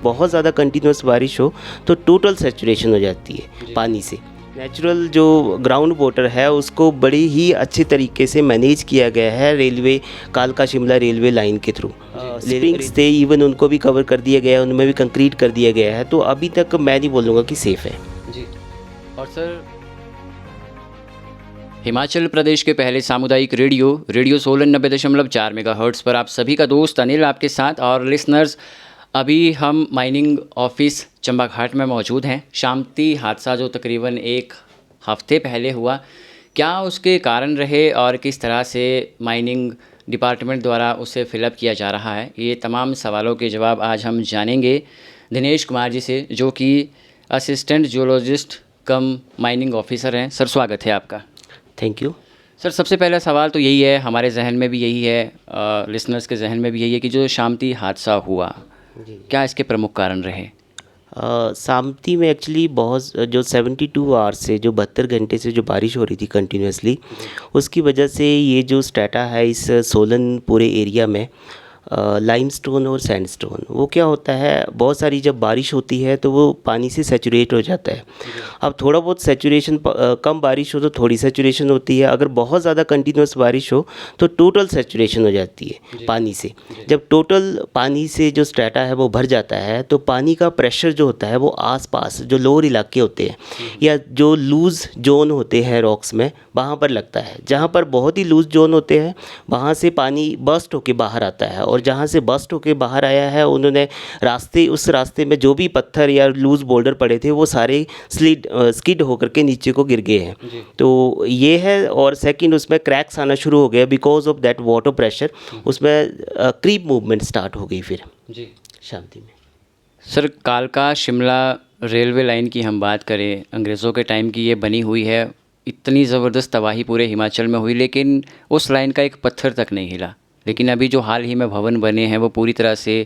बहुत ज़्यादा कंटिन्यूस बारिश हो तो टोटल सैचुरेशन हो जाती है पानी से। नेचुरल जो ग्राउंड वाटर है उसको बड़े ही अच्छे तरीके से मैनेज किया गया है रेलवे, कालका शिमला रेलवे लाइन के थ्रू। स्प्रिंग्स थे इवन उनको भी कवर कर दिया गया है, उनमें भी कंक्रीट कर दिया गया है, तो अभी तक मैं नहीं बोलूँगा कि सेफ़ है जी। और सर, हिमाचल प्रदेश के पहले सामुदायिक रेडियो सोलन 90.4 मेगाहर्ट्ज़ पर आप सभी का दोस्त अनिल आपके साथ। और लिसनर्स, अभी हम माइनिंग ऑफिस चंबाघाट में मौजूद हैं। शांति हादसा जो तकरीबन एक हफ्ते पहले हुआ, क्या उसके कारण रहे और किस तरह से माइनिंग डिपार्टमेंट द्वारा उसे फिलअप किया जा रहा है, ये तमाम सवालों के जवाब आज हम जानेंगे दिनेश कुमार जी से, जो कि assistant geologist cum mining officer हैं। सर, स्वागत है आपका। Thank you. सर, सबसे पहला सवाल तो यही है, हमारे जहन में भी यही है, लिसनर्स के जहन में भी यही है कि जो शांति हादसा हुआ, क्या इसके प्रमुख कारण रहे? सामती में एक्चुअली बहुत जो 72 आवर्स से, जो 72 घंटे से जो बारिश हो रही थी कंटिन्यूसली, उसकी वजह से ये जो स्ट्रेटा है इस सोलन पूरे एरिया में, लाइमस्टोन और सैंडस्टोन, वो क्या होता है, बहुत सारी जब बारिश होती है तो वो पानी से सैचुरेट हो जाता है। अब थोड़ा बहुत सैचुरेशन, कम बारिश हो तो थोड़ी सैचुरेशन होती है, अगर बहुत ज़्यादा कंटिन्यूस बारिश हो तो टोटल सैचुरेशन हो जाती है पानी से। जब टोटल पानी से जो स्ट्रेटा है वो भर जाता है तो पानी का प्रेशर जो होता है वो आसपास जो लोअर इलाके होते हैं या जो लूज़ जोन होते हैं रॉक्स में, वहाँ पर लगता है। जहाँ पर बहुत ही लूज़ जोन होते हैं वहाँ से पानी बर्स्ट होके बाहर आता है, और जहाँ से बर्स्ट होके बाहर आया है उन्होंने उस रास्ते में जो भी पत्थर या लूज़ बोल्डर पड़े थे वो सारे स्किड होकर के नीचे को गिर गए हैं। तो ये है। और सेकंड, उसमें क्रैक्स आना शुरू हो गया because of that water pressure, उसमें क्रीप मूवमेंट स्टार्ट हो गई फिर जी शांति में। सर, कालका शिमला रेलवे लाइन की हम बात करें, अंग्रेज़ों के टाइम की ये बनी हुई है। इतनी ज़बरदस्त तबाही पूरे हिमाचल में हुई, लेकिन उस लाइन का एक पत्थर तक नहीं हिला। लेकिन अभी जो हाल ही में भवन बने हैं वो पूरी तरह से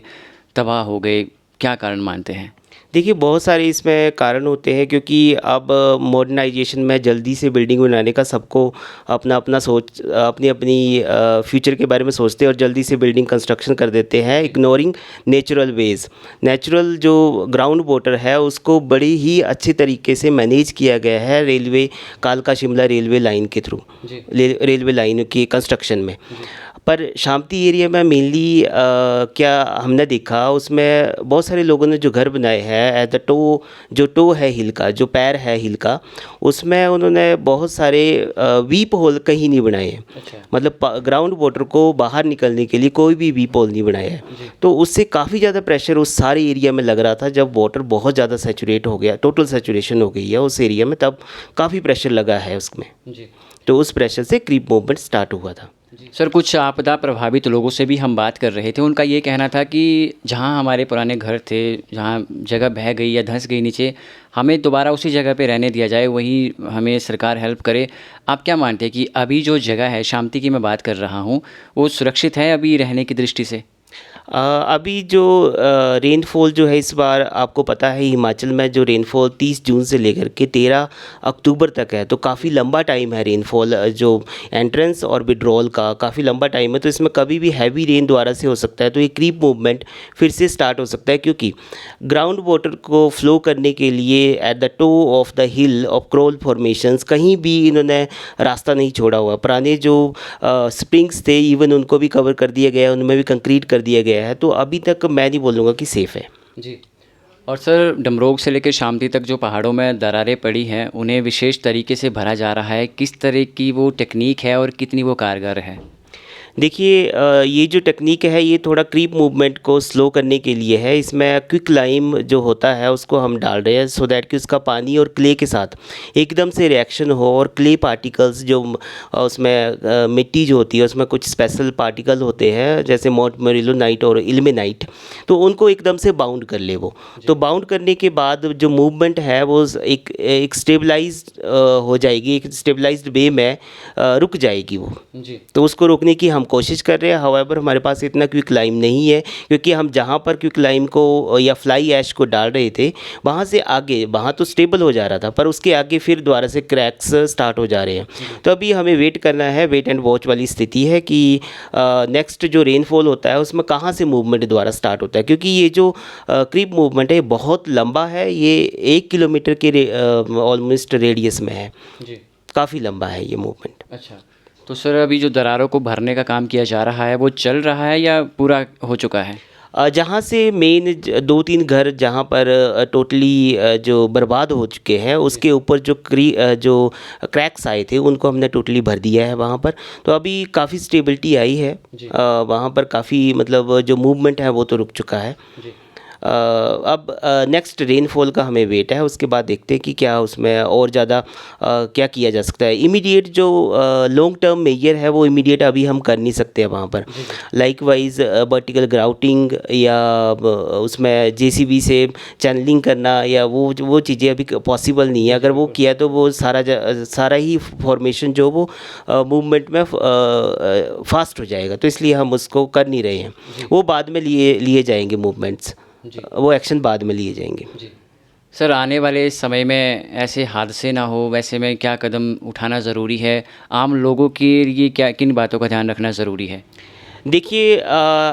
तबाह हो गए। क्या कारण मानते हैं? देखिए, बहुत सारे इसमें कारण होते हैं, क्योंकि अब मॉडर्नाइजेशन में जल्दी से बिल्डिंग बनाने का सबको अपना अपना सोच, अपनी अपनी फ्यूचर के बारे में सोचते हैं और जल्दी से बिल्डिंग कंस्ट्रक्शन कर देते हैं, इग्नोरिंग नेचुरल वेज। नेचुरल जो ग्राउंड वाटर है उसको बड़े ही अच्छे तरीके से मैनेज किया गया है रेलवे, कालका शिमला रेलवे लाइन के थ्रू, रेलवे लाइन की कंस्ट्रक्शन में। पर शांति एरिया में मेनली क्या हमने देखा, उसमें बहुत सारे लोगों ने जो घर बनाए हैं एट द टो है हिल का, जो पैर है हिल का, उसमें उन्होंने बहुत सारे वीप होल कहीं नहीं बनाए हैं। अच्छा। मतलब ग्राउंड वाटर को बाहर निकलने के लिए कोई भी वीप होल नहीं बनाया है। तो उससे काफ़ी ज़्यादा प्रेशर उस सारे एरिया में लग रहा था। जब वाटर बहुत ज़्यादा सैचुरेट हो गया, टोटल सैचुरेशन हो गई है उस एरिया में, तब काफ़ी प्रेशर लगा है उसमें। तो उस प्रेशर से क्रीप मूवमेंट स्टार्ट हुआ था। सर, कुछ आपदा प्रभावित लोगों से भी हम बात कर रहे थे। उनका ये कहना था कि जहाँ हमारे पुराने घर थे, जहाँ जगह बह गई या धंस गई नीचे, हमें दोबारा उसी जगह पे रहने दिया जाए, वही हमें सरकार हेल्प करे। आप क्या मानते हैं कि अभी जो जगह है, शांति की मैं बात कर रहा हूँ, वो सुरक्षित है अभी रहने की दृष्टि से? अभी जो रेनफॉल जो है इस बार, आपको पता है हिमाचल में जो रेनफॉल 30 जून से लेकर के 13 अक्टूबर तक है, तो काफ़ी लंबा टाइम है रेनफॉल, जो एंट्रेंस और विड्रॉल का काफ़ी लंबा टाइम है। तो इसमें कभी भी हैवी रेन द्वारा से हो सकता है, तो ये क्रीप मूवमेंट फिर से स्टार्ट हो सकता है, क्योंकि ग्राउंड वाटर को फ्लो करने के लिए at the toe of the hill of crawl formations कहीं भी इन्होंने रास्ता नहीं छोड़ा हुआ। पुराने जो स्प्रिंग्स थे इवन उनको भी कवर कर दिया गया है, उनमें भी कंक्रीट कर दिया गया है। तो अभी तक मैं नहीं बोलूँगा कि सेफ़ है जी। और सर, डमरोग से लेकर शामती तक जो पहाड़ों में दरारें पड़ी हैं, उन्हें विशेष तरीके से भरा जा रहा है। किस तरह की वो टेक्निक है और कितनी वो कारगर है? देखिए, ये जो टेक्निक है ये थोड़ा क्रीप मूवमेंट को स्लो करने के लिए है। इसमें क्विक लाइम जो होता है उसको हम डाल रहे हैं, सो दैट कि उसका पानी और क्ले के साथ एकदम से रिएक्शन हो, और क्ले पार्टिकल्स जो उसमें मिट्टी जो होती है उसमें कुछ स्पेशल पार्टिकल होते हैं, जैसे मोंटमोरिलोनाइट और इल्मेनाइट, तो उनको एकदम से बाउंड कर ले वो। तो बाउंड करने के बाद जो मूवमेंट है वो एक स्टेबलाइज्ड हो जाएगी, एक स्टेबलाइज्ड वे में रुक जाएगी वो। जी। तो उसको रोकने की हम कोशिश कर रहे हैं, हाउएवर हमारे पास इतना क्विक लाइम नहीं है, क्योंकि हम जहाँ पर क्विक लाइम को या फ्लाई ऐश को डाल रहे थे वहाँ से आगे, वहाँ तो स्टेबल हो जा रहा था, पर उसके आगे फिर दोबारा से क्रैक्स स्टार्ट हो जा रहे हैं। तो अभी हमें वेट करना है, वेट एंड वॉच वाली स्थिति है कि नेक्स्ट जो रेनफॉल होता है उसमें कहाँ से मूवमेंट दोबारा स्टार्ट होता है, क्योंकि ये जो क्रीप मूवमेंट है बहुत लंबा है, ये 1 किलोमीटर के ऑलमोस्ट रेडियस में है, जी। काफ़ी लंबा है ये मूवमेंट। अच्छा, तो सर अभी जो दरारों को भरने का काम किया जा रहा है वो चल रहा है या पूरा हो चुका है? जहाँ से मेन 2-3 घर जहाँ पर टोटली जो बर्बाद हो चुके हैं, उसके ऊपर जो क्रैक्स आए थे उनको हमने टोटली भर दिया है वहाँ पर। तो अभी काफ़ी स्टेबिलिटी आई है, वहाँ पर काफ़ी मतलब जो मूवमेंट है वो तो रुक चुका है। अब नेक्स्ट रेनफॉल का हमें वेट है, उसके बाद देखते हैं कि क्या उसमें और ज़्यादा क्या किया जा सकता है। इमीडिएट जो लॉन्ग टर्म मेजर है वो इमीडिएट अभी हम कर नहीं सकते हैं वहाँ पर। लाइकवाइज वर्टिकल ग्राउटिंग या उसमें जेसीबी से चैनलिंग करना या वो चीज़ें अभी पॉसिबल नहीं है। अगर वो किया तो वो सारा ही फॉर्मेशन जो वो मूवमेंट में फास्ट हो जाएगा, तो इसलिए हम उसको कर नहीं रहे हैं। वो बाद में लिए जाएंगे मूवमेंट्स, वो एक्शन बाद में लिए जाएंगे। जी। सर आने वाले समय में ऐसे हादसे ना हो, वैसे में क्या कदम उठाना ज़रूरी है? आम लोगों के लिए क्या किन बातों का ध्यान रखना ज़रूरी है? देखिए,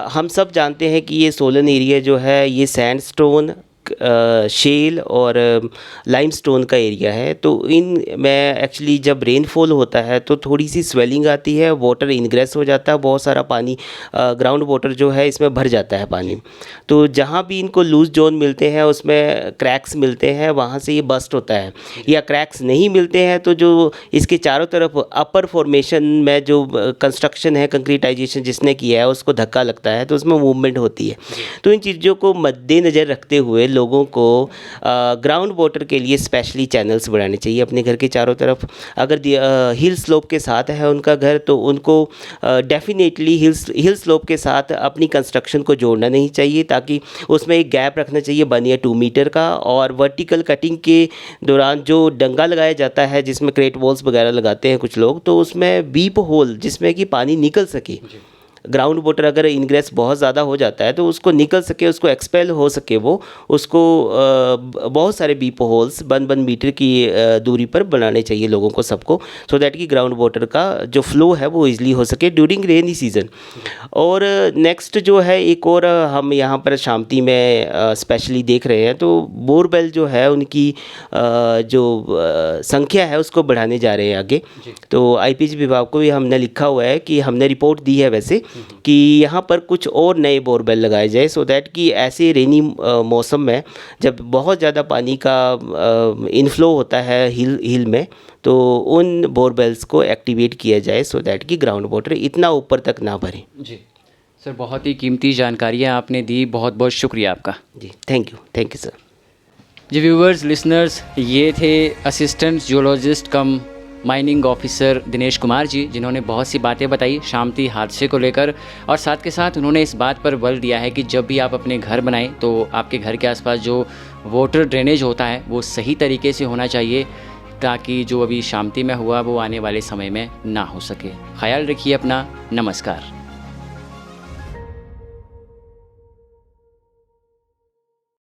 हम सब जानते हैं कि ये सोलन एरिया जो है ये सैंडस्टोन, शेल और लाइमस्टोन का एरिया है। तो इन में एक्चुअली जब रेनफॉल होता है तो थोड़ी सी स्वेलिंग आती है, वाटर इनग्रेस हो जाता है, बहुत सारा पानी ग्राउंड वाटर जो है इसमें भर जाता है पानी। तो जहाँ भी इनको लूज जोन मिलते हैं उसमें क्रैक्स मिलते हैं, वहाँ से ये बस्ट होता है। या क्रैक्स नहीं मिलते हैं तो जो इसके चारों तरफ अपर फॉर्मेशन में जो कंस्ट्रक्शन है, कंक्रीटाइजेशन जिसने किया है उसको धक्का लगता है, तो उसमें मूवमेंट होती है। तो इन चीज़ों को मद्देनज़र रखते हुए लोगों को ग्राउंड वाटर के लिए स्पेशली चैनल्स बनाने चाहिए अपने घर के चारों तरफ। अगर हिल स्लोप के साथ है उनका घर तो उनको डेफिनेटली हिल स्लोप के साथ अपनी कंस्ट्रक्शन को जोड़ना नहीं चाहिए, ताकि उसमें एक गैप रखना चाहिए 1 या 2 मीटर का। और वर्टिकल कटिंग के दौरान जो डंगा लगाया जाता है जिसमें क्रेट वॉल्स वगैरह लगाते हैं कुछ लोग, तो उसमें बीप होल जिसमें कि पानी निकल सके, ग्राउंड वाटर अगर इनग्रेस बहुत ज़्यादा हो जाता है तो उसको निकल सके, उसको एक्सपेल हो सके, वो उसको बहुत सारे बीप होल्स 1 मीटर की दूरी पर बनाने चाहिए लोगों को, सबको, सो दैट कि ग्राउंड वाटर का जो फ्लो है वो इजीली हो सके ड्यूरिंग रेनी सीज़न। और नेक्स्ट जो है एक और हम यहाँ पर शामती में स्पेशली देख रहे हैं, तो बोरवेल जो है उनकी जो संख्या है उसको बढ़ाने जा रहे हैं आगे। तो आईपीएच विभाग को भी हमने लिखा हुआ है कि हमने रिपोर्ट दी है वैसे कि यहाँ पर कुछ और नए बोरवेल लगाए जाए, सो दैट कि ऐसे रेनी मौसम में जब बहुत ज़्यादा पानी का इनफ्लो होता है हिल में, तो उन बोरवेल्स को एक्टिवेट किया जाए सो दैट कि ग्राउंड वाटर इतना ऊपर तक ना भरे। जी सर, बहुत ही कीमती जानकारियाँ आपने दी, बहुत बहुत शुक्रिया आपका। जी थैंक यू सर। जी व्यूवर्स, लिसनर्स, ये थे assistant geologist cum mining officer Dinesh Kumar ji, जिन्होंने बहुत सी बातें बताई शामती हादसे को लेकर, और साथ के साथ उन्होंने इस बात पर बल दिया है कि जब भी आप अपने घर बनाएं तो आपके घर के आसपास जो वाटर ड्रेनेज होता है वो सही तरीके से होना चाहिए, ताकि जो अभी शामती में हुआ वो आने वाले समय में ना हो सके। ख्याल रखिए अपना। नमस्कार।